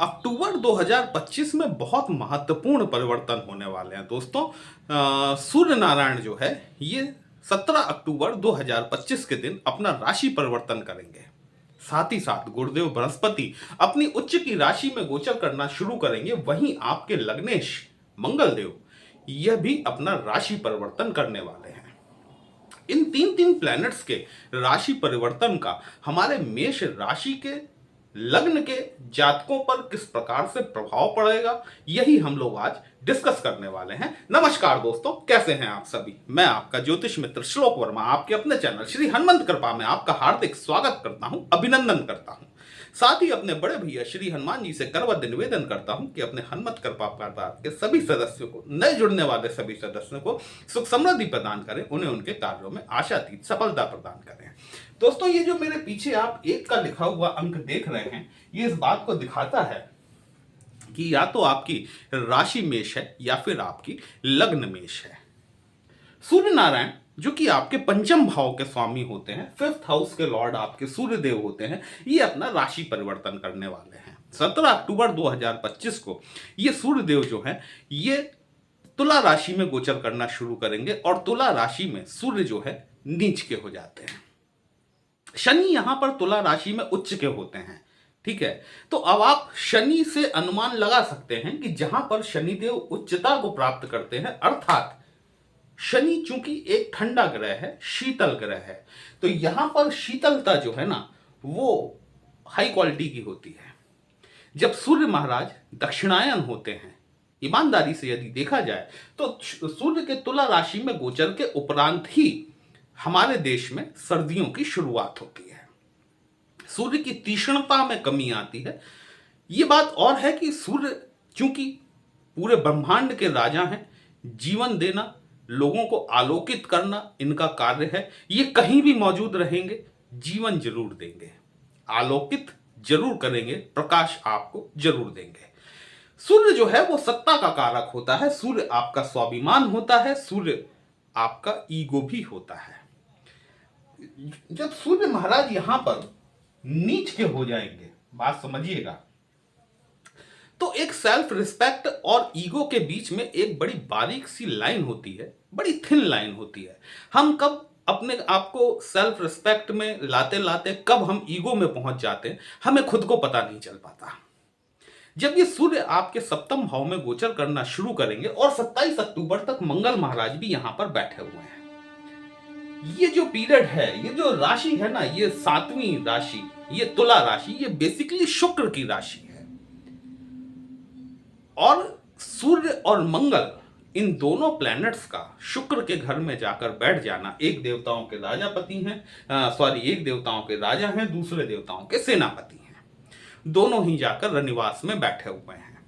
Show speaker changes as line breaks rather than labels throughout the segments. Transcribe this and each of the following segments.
अक्टूबर 2025 में बहुत महत्वपूर्ण परिवर्तन होने वाले हैं दोस्तों। सूर्य नारायण जो है ये 17 अक्टूबर 2025 के दिन अपना राशि परिवर्तन करेंगे। साथ ही साथ गुरुदेव बृहस्पति अपनी उच्च की राशि में गोचर करना शुरू करेंगे। वहीं आपके लग्नेश मंगल देव यह भी अपना राशि परिवर्तन करने वाले हैं। इन तीन तीन प्लैनेट्स के राशि परिवर्तन का हमारे मेष राशि के लग्न के जातकों पर किस प्रकार से प्रभाव पड़ेगा, यही हम लोग आज डिस्कस करने वाले हैं। नमस्कार दोस्तों, कैसे हैं आप सभी। मैं आपका ज्योतिष मित्र श्लोक वर्मा आपके अपने चैनल श्री हनुमंत कृपा में आपका हार्दिक स्वागत करता हूं, अभिनंदन करता हूं। साथ ही अपने बड़े भैया श्री हनुमान जी से करवद्य निवेदन करता हूं कि अपने हनुमत कृपा परिवार के सभी सदस्यों को, नए जुड़ने वाले सभी सदस्यों को सुख समृद्धि प्रदान करें, उन्हें उनके कार्यों में आशातीत सफलता प्रदान करें। दोस्तों, ये जो मेरे पीछे आप 1 का लिखा हुआ अंक देख रहे हैं, ये इस बात को दिखाता है कि या तो आपकी राशि मेष है या फिर आपकी लग्न मेष है। सूर्य नारायण जो कि आपके पंचम भाव के स्वामी होते हैं, 5th हाउस के लॉर्ड आपके सूर्य देव होते हैं, ये अपना राशि परिवर्तन करने वाले हैं। 17 अक्टूबर 2025 को ये सूर्य देव जो है ये तुला राशि में गोचर करना शुरू करेंगे और तुला राशि में सूर्य जो है नीच के हो जाते हैं। शनि यहां पर तुला राशि में उच्च के होते हैं, ठीक है। तो अब आप शनि से अनुमान लगा सकते हैं कि जहां पर शनिदेव उच्चता को प्राप्त करते हैं, अर्थात शनि चूंकि एक ठंडा ग्रह है, शीतल ग्रह है, तो यहां पर शीतलता जो है ना वो हाई क्वालिटी की होती है। जब सूर्य महाराज दक्षिणायन होते हैं, ईमानदारी से यदि देखा जाए तो सूर्य के तुला राशि में गोचर के उपरांत ही हमारे देश में सर्दियों की शुरुआत होती है। सूर्य की तीक्ष्णता में कमी आती है। यह बात और है कि सूर्य चूंकि पूरे ब्रह्मांड के राजा हैं, जीवन देना, लोगों को आलोकित करना इनका कार्य है। ये कहीं भी मौजूद रहेंगे, जीवन जरूर देंगे, आलोकित जरूर करेंगे, प्रकाश आपको जरूर देंगे। सूर्य जो है वो सत्ता का कारक होता है, सूर्य आपका स्वाभिमान होता है, सूर्य आपका ईगो भी होता है। जब सूर्य महाराज यहां पर नीच के हो जाएंगे, बात समझिएगा, तो एक सेल्फ रिस्पेक्ट और ईगो के बीच में एक बड़ी बारीक सी लाइन होती है, बड़ी थिन लाइन होती है। हम कब अपने आप को सेल्फ रिस्पेक्ट में लाते लाते कब हम ईगो में पहुंच जाते हैं, हमें खुद को पता नहीं चल पाता। जब ये सूर्य आपके सप्तम भाव में गोचर करना शुरू करेंगे और 27 अक्टूबर तक मंगल महाराज भी यहां पर बैठे हुए हैं, ये जो पीरियड है, ये जो राशि है ना, ये 7वीं राशि, ये तुला राशि, ये बेसिकली शुक्र की राशि है। और सूर्य और मंगल इन दोनों प्लैनेट्स का शुक्र के घर में जाकर बैठ जाना, एक देवताओं के राजापति हैं, एक देवताओं के राजा हैं, दूसरे देवताओं के सेनापति हैं, दोनों ही जाकर रनिवास में बैठे हुए हैं।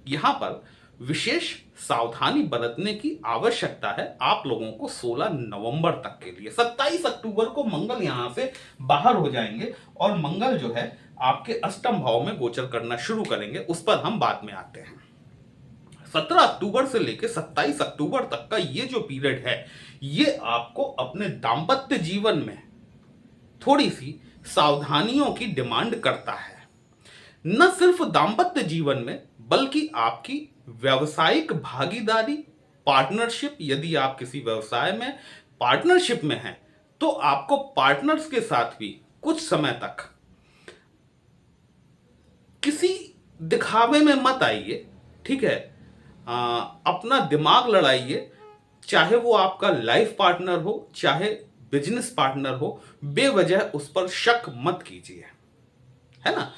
यहां पर विशेष सावधानी बरतने की आवश्यकता है आप लोगों को 16 नवंबर तक के लिए। 27 अक्टूबर को मंगल यहां से बाहर हो जाएंगे और मंगल जो है आपके अष्टम भाव में गोचर करना शुरू करेंगे, उस पर हम बाद में आते हैं। 17 अक्टूबर से लेकर 27 अक्टूबर तक का ये जो पीरियड है, ये आपको अपने दाम्पत्य जीवन में थोड़ी सी सावधानियों की डिमांड करता है। न सिर्फ दाम्पत्य जीवन में, बल्कि आपकी व्यावसायिक भागीदारी, पार्टनरशिप, यदि आप किसी व्यवसाय में पार्टनरशिप में हैं, तो आपको पार्टनर्स के साथ भी कुछ समय तक किसी दिखावे में मत आइए, ठीक है। अपना दिमाग लड़ाइए, चाहे वो आपका लाइफ पार्टनर हो, चाहे बिजनेस पार्टनर हो, बेवजह उस पर शक मत कीजिए, है ना।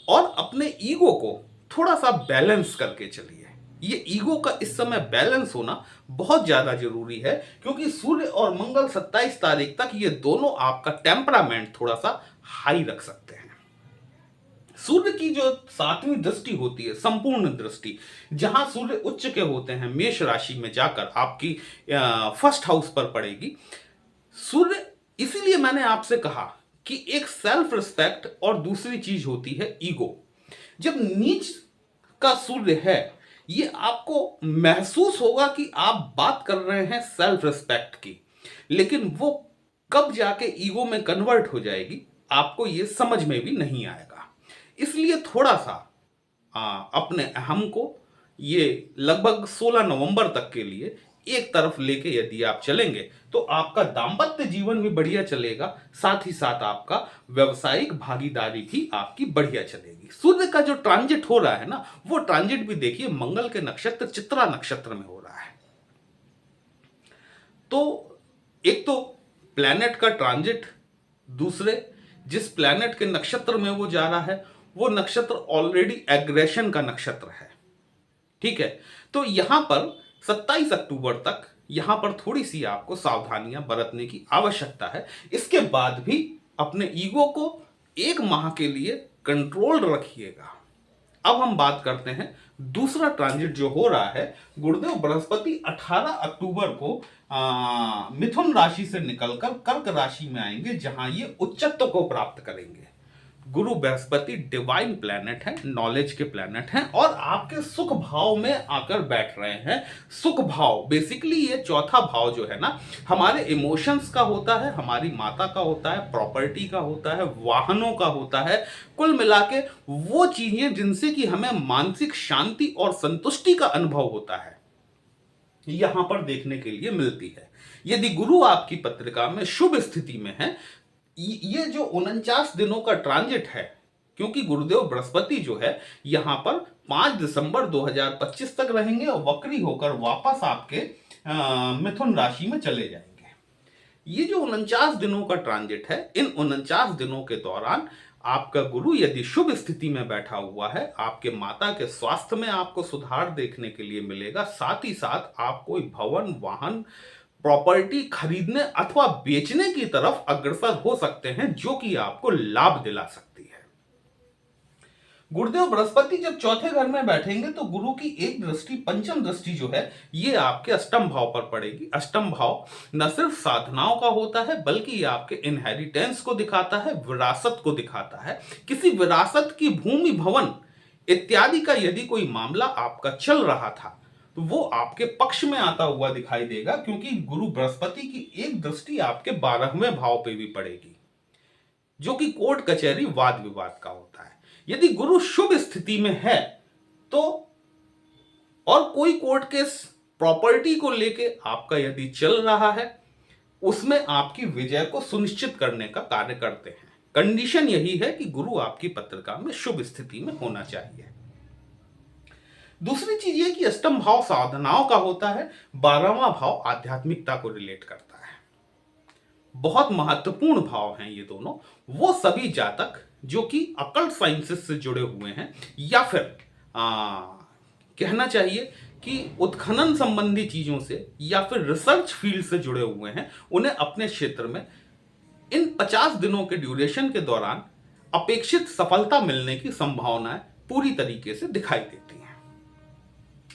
और अपने ईगो को थोड़ा सा बैलेंस करके चलिए। ये ईगो का इस समय बैलेंस होना बहुत ज्यादा जरूरी है, क्योंकि सूर्य और मंगल 27 तारीख तक ये दोनों आपका टेम्परामेंट थोड़ा सा हाई रख सकते हैं। सूर्य की जो 7वीं दृष्टि होती है, संपूर्ण दृष्टि, जहां सूर्य उच्च के होते हैं, मेष राशि में जाकर आपकी 1st हाउस पर पड़ेगी। सूर्य, इसीलिए मैंने आपसे कहा कि एक सेल्फ रिस्पेक्ट और दूसरी चीज होती है ईगो। जब नीच का सूर्य है, ये आपको महसूस होगा कि आप बात कर रहे हैं सेल्फ रिस्पेक्ट की, लेकिन वो कब जाके ईगो में कन्वर्ट हो जाएगी आपको ये समझ में भी नहीं आएगा। इसलिए थोड़ा सा अपने अहम को ये लगभग 16 नवंबर तक के लिए एक तरफ लेके यदि आप चलेंगे तो आपका दाम्पत्य जीवन भी बढ़िया चलेगा, साथ ही साथ आपका व्यवसायिक भागीदारी भी आपकी बढ़िया चलेगी। सूर्य का जो ट्रांजिट हो रहा है ना, वो ट्रांजिट भी देखिए मंगल के नक्षत्र चित्रा नक्षत्र में हो रहा है। तो एक तो प्लैनेट का ट्रांजिट, दूसरे जिस प्लैनेट के नक्षत्र में वो जा रहा है वो नक्षत्र ऑलरेडी एग्रेशन का नक्षत्र है, ठीक है। तो यहां पर 27 अक्टूबर तक यहां पर थोड़ी सी आपको सावधानियां बरतने की आवश्यकता है। इसके बाद भी अपने ईगो को एक माह के लिए कंट्रोल रखिएगा। अब हम बात करते हैं दूसरा ट्रांजिट जो हो रहा है। गुरुदेव बृहस्पति 18 अक्टूबर को मिथुन राशि से निकलकर कर्क राशि में आएंगे, जहां ये उच्चत्व को प्राप्त करेंगे। गुरु बृहस्पति डिवाइन प्लैनेट है, नॉलेज के प्लैनेट हैं और आपके सुख भाव में आकर बैठ रहे हैं। सुख भाव बेसिकली ये चौथा भाव जो है ना, हमारे इमोशंस का होता है, हमारी माता का होता है, प्रॉपर्टी का होता है, वाहनों का होता है, कुल मिला के वो चीजें जिनसे कि हमें मानसिक शांति और संतुष्टि का अनुभव होता है, यहां पर देखने के लिए मिलती है। यदि गुरु आपकी पत्रिका में शुभ स्थिति में है, ये जो 49 दिनों का ट्रांजिट है, क्योंकि गुरुदेव बृहस्पति जो है यहां पर 5 दिसंबर 2025 तक रहेंगे और वक्री होकर वापस आपके मिथुन राशि में चले जाएंगे। ये जो 49 दिनों का ट्रांजिट है, इन 49 दिनों के दौरान आपका गुरु यदि शुभ स्थिति में बैठा हुआ है, आपके माता के स्वास्थ्य में आपको सुधार देखने के लिए मिलेगा। साथ ही साथ आप कोई भवन, वाहन, प्रॉपर्टी खरीदने अथवा बेचने की तरफ अग्रसर हो सकते हैं, जो कि आपको लाभ दिला सकती है। गुरुदेव बृहस्पति जब चौथे घर में बैठेंगे तो गुरु की एक दृष्टि, पंचम दृष्टि जो है, ये आपके अष्टम भाव पर पड़ेगी। अष्टम भाव न सिर्फ साधनाओं का होता है, बल्कि ये आपके इनहेरिटेंस को दिखाता है, विरासत को दिखाता है। किसी विरासत की भूमि, भवन इत्यादि का यदि कोई मामला आपका चल रहा था तो वो आपके पक्ष में आता हुआ दिखाई देगा, क्योंकि गुरु बृहस्पति की एक दृष्टि आपके 12वें भाव पे भी पड़ेगी, जो कि कोर्ट कचहरी वाद विवाद का होता है। यदि गुरु शुभ स्थिति में है तो, और कोई कोर्ट केस प्रॉपर्टी को लेके आपका यदि चल रहा है, उसमें आपकी विजय को सुनिश्चित करने का कार्य करते हैं। कंडीशन यही है कि गुरु आपकी पत्रिका में शुभ स्थिति में होना चाहिए। दूसरी चीज ये कि अष्टम भाव साधनाओं का होता है, 12वां भाव आध्यात्मिकता को रिलेट करता है। बहुत महत्वपूर्ण भाव हैं ये दोनों। वो सभी जातक जो कि अकल्ट साइंसेस से जुड़े हुए हैं, या फिर कहना चाहिए कि उत्खनन संबंधी चीजों से या फिर रिसर्च फील्ड से जुड़े हुए हैं, उन्हें अपने क्षेत्र में इन 50 दिनों के ड्यूरेशन के दौरान अपेक्षित सफलता मिलने की संभावनाएं पूरी तरीके से दिखाई देती हैं।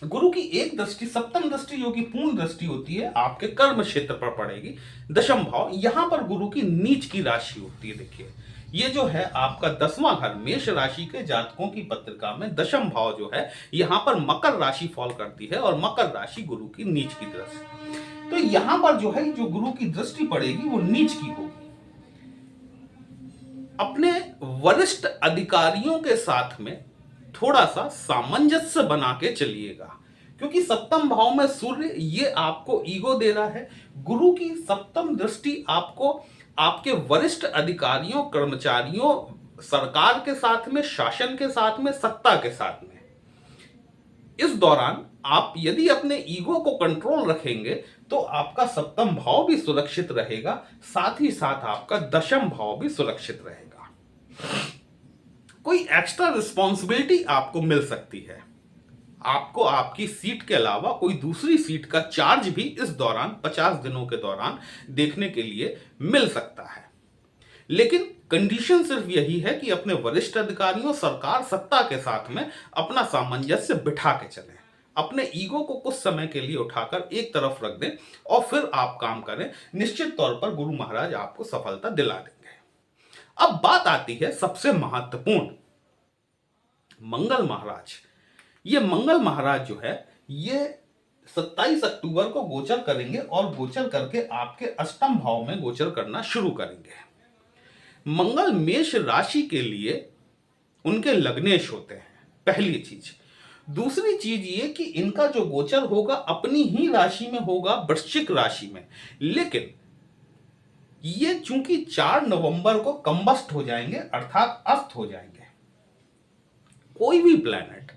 गुरु की एक दृष्टि, सप्तम दृष्टि जो कि पूर्ण दृष्टि होती है, आपके कर्म क्षेत्र पर पड़ेगी, दशम भाव। यहां पर गुरु की नीच की राशि होती है। देखिए ये जो है आपका 10वां घर, मेष राशि के जातकों की पत्रिका में दशम भाव जो है, यहां पर मकर राशि फॉल करती है और मकर राशि गुरु की नीच की दृष्टि। तो यहां पर जो है, जो गुरु की दृष्टि पड़ेगी वो नीच की होगी। अपने वरिष्ठ अधिकारियों के साथ में थोड़ा सा सामंजस्य बना के चलिएगा, क्योंकि सप्तम भाव में सूर्य, ये आपको ईगो दे रहा है। गुरु की सप्तम दृष्टि आपको आपके वरिष्ठ अधिकारियों, कर्मचारियों, सरकार के साथ में, शासन के साथ में, सत्ता के साथ में, इस दौरान आप यदि अपने ईगो को कंट्रोल रखेंगे तो आपका सप्तम भाव भी सुरक्षित रहेगा, साथ ही साथ आपका दशम भाव भी सुरक्षित रहेगा। कोई एक्स्ट्रा रिस्पॉन्सिबिलिटी आपको मिल सकती है। आपको आपकी सीट के अलावा कोई दूसरी सीट का चार्ज भी इस दौरान 50 दिनों के दौरान देखने के लिए मिल सकता है। लेकिन कंडीशन सिर्फ यही है कि अपने वरिष्ठ अधिकारियों, सरकार, सत्ता के साथ में अपना सामंजस्य बिठा के चलें। अपने ईगो को कुछ समय के लिए उठाकर एक तरफ रख दें और फिर आप काम करें। निश्चित तौर पर गुरु महाराज आपको सफलता दिला देंगे। अब बात आती है सबसे महत्वपूर्ण, मंगल महाराज। ये मंगल महाराज जो है, ये 27 अक्टूबर को गोचर करेंगे और गोचर करके आपके अष्टम भाव में गोचर करना शुरू करेंगे। मंगल मेष राशि के लिए उनके लग्नेश होते हैं। पहली चीज। दूसरी चीज ये कि इनका जो गोचर होगा अपनी ही राशि में होगा, वृश्चिक राशि में, लेकिन ये चूंकि 4 नवंबर को कंबस्ट हो जाएंगे अर्थात अस्त हो जाएंगे। कोई भी प्लैनेट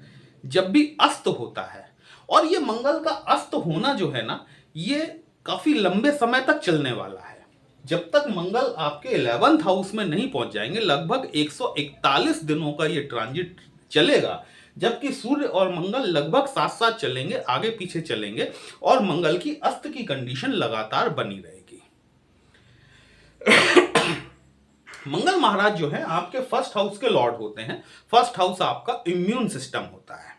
जब भी अस्त होता है, और ये मंगल का अस्त होना जो है ना, ये काफी लंबे समय तक चलने वाला है। जब तक मंगल आपके 11th हाउस में नहीं पहुंच जाएंगे, लगभग 141 दिनों का ये ट्रांजिट चलेगा, जबकि सूर्य और मंगल लगभग साथ साथ चलेंगे, आगे पीछे चलेंगे, और मंगल की अस्त की कंडीशन लगातार बनी रहेगी। मंगल महाराज जो है आपके फर्स्ट हाउस के लॉर्ड होते हैं। फर्स्ट हाउस आपका इम्यून सिस्टम होता है।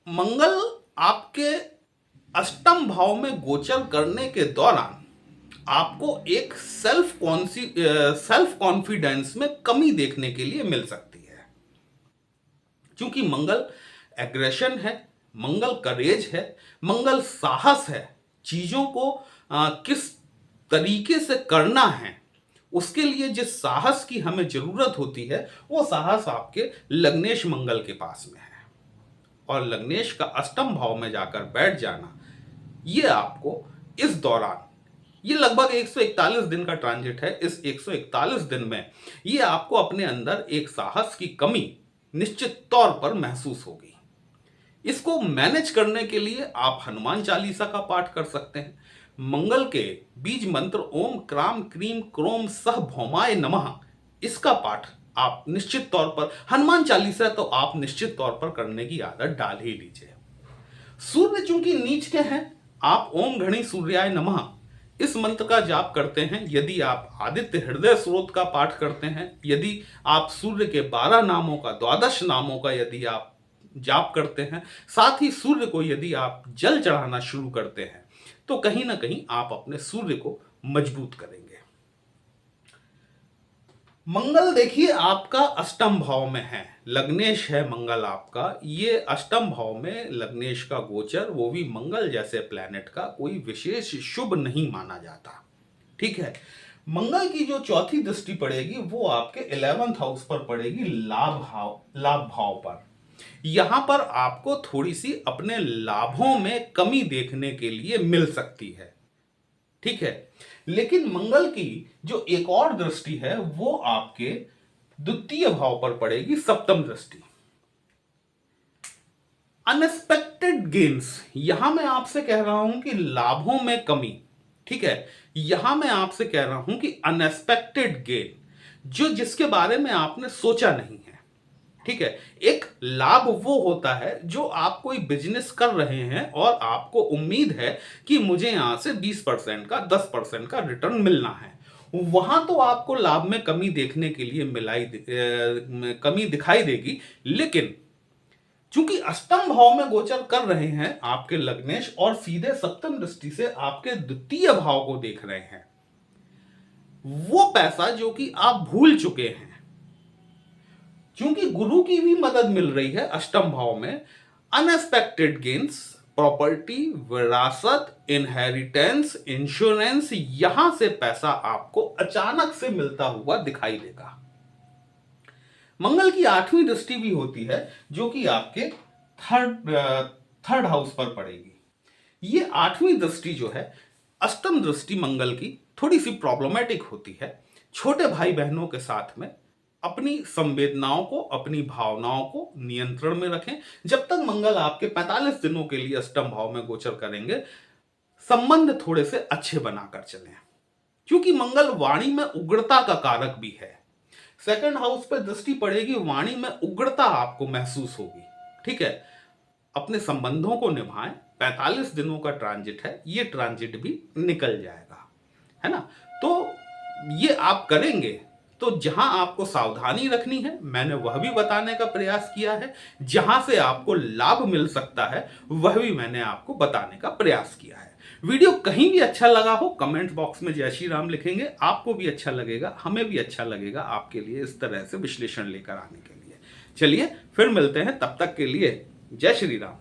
मंगल आपके अष्टम भाव में गोचर करने के दौरान आपको एक सेल्फ कॉन्फिडेंस में कमी देखने के लिए मिल सकती है, क्योंकि मंगल एग्रेशन है, मंगल करेज है, मंगल साहस है। चीजों को किस तरीके से करना है, उसके लिए जिस साहस की हमें जरूरत होती है, वो साहस आपके लग्नेश मंगल के पास में है। और लग्नेश का अष्टम भाव में जाकर बैठ जाना, ये आपको इस दौरान, ये लगभग 141 दिन का ट्रांजिट है, इस 141 दिन में ये आपको अपने अंदर एक साहस की कमी निश्चित तौर पर महसूस होगी। इसको मैनेज करने के लिए आप हनुमान चालीसा का पाठ कर सकते हैं। मंगल के बीज मंत्र ओम क्राम क्रीम क्रोम सह भौमाय नमः, इसका पाठ आप निश्चित तौर पर, हनुमान चालीसा तो आप निश्चित तौर पर करने की आदत डाल ही लीजिए। सूर्य चूंकि नीच के हैं, आप ओम घणी सूर्याय नमः इस मंत्र का जाप करते हैं। यदि आप आदित्य हृदय स्रोत का पाठ करते हैं, यदि आप सूर्य के 12 नामों का, 12 नामों का यदि आप जाप करते हैं, साथ ही सूर्य को यदि आप जल चढ़ाना शुरू करते हैं, तो कहीं ना कहीं आप अपने सूर्य को मजबूत करेंगे। मंगल देखिए आपका अष्टम भाव में है, लग्नेश है मंगल आपका, ये अष्टम भाव में लग्नेश का गोचर, वो भी मंगल जैसे प्लैनेट का, कोई विशेष शुभ नहीं माना जाता। ठीक है, मंगल की जो चौथी दृष्टि पड़ेगी वो आपके 11th हाउस पर पड़ेगी, लाभ भाव पर। यहां पर आपको थोड़ी सी अपने लाभों में कमी देखने के लिए मिल सकती है। ठीक है, लेकिन मंगल की जो एक और दृष्टि है वो आपके द्वितीय भाव पर पड़ेगी, सप्तम दृष्टि। अनएक्सपेक्टेड गेन्स, यहां मैं आपसे कह रहा हूं कि लाभों में कमी। ठीक है, यहां मैं आपसे कह रहा हूं कि अनएक्सपेक्टेड गेन, जो जिसके बारे में आपने सोचा नहीं है। ठीक है, एक लाभ वो होता है जो आप कोई बिजनेस कर रहे हैं और आपको उम्मीद है कि मुझे यहां से 20% का, 10% का रिटर्न मिलना है, वहां तो आपको लाभ में कमी देखने के लिए कमी दिखाई देगी। लेकिन चूंकि अष्टम भाव में गोचर कर रहे हैं आपके लग्नेश और सीधे सप्तम दृष्टि से आपके द्वितीय भाव को देख रहे हैं, वो पैसा जो कि आप भूल चुके हैं, क्योंकि गुरु की भी मदद मिल रही है अष्टम भाव में, अनएक्सपेक्टेड गेन्स, प्रॉपर्टी, विरासत, इनहेरिटेंस, इंश्योरेंस, यहां से पैसा आपको अचानक से मिलता हुआ दिखाई देगा। मंगल की 8वीं दृष्टि भी होती है जो कि आपके थर्ड हाउस पर पड़ेगी। ये 8वीं दृष्टि जो है, अष्टम दृष्टि मंगल की थोड़ी सी प्रॉब्लमेटिक होती है। छोटे भाई बहनों के साथ में अपनी संवेदनाओं को, अपनी भावनाओं को नियंत्रण में रखें। जब तक मंगल आपके 45 दिनों के लिए अष्टम भाव में गोचर करेंगे, संबंध थोड़े से अच्छे बनाकर चलें, क्योंकि मंगल वाणी में उग्रता का कारक भी है। सेकंड हाउस पर दृष्टि पड़ेगी, वाणी में उग्रता आपको महसूस होगी। ठीक है, अपने संबंधों को निभाएं। 45 दिनों का ट्रांजिट है, ये ट्रांजिट भी निकल जाएगा, है ना। तो ये आप करेंगे तो जहां आपको सावधानी रखनी है, मैंने वह भी बताने का प्रयास किया है। जहां से आपको लाभ मिल सकता है वह भी मैंने आपको बताने का प्रयास किया है। वीडियो कहीं भी अच्छा लगा हो, कमेंट बॉक्स में जय श्री राम लिखेंगे, आपको भी अच्छा लगेगा, हमें भी अच्छा लगेगा आपके लिए इस तरह से विश्लेषण लेकर आने के लिए। चलिए फिर मिलते हैं, तब तक के लिए जय श्री राम।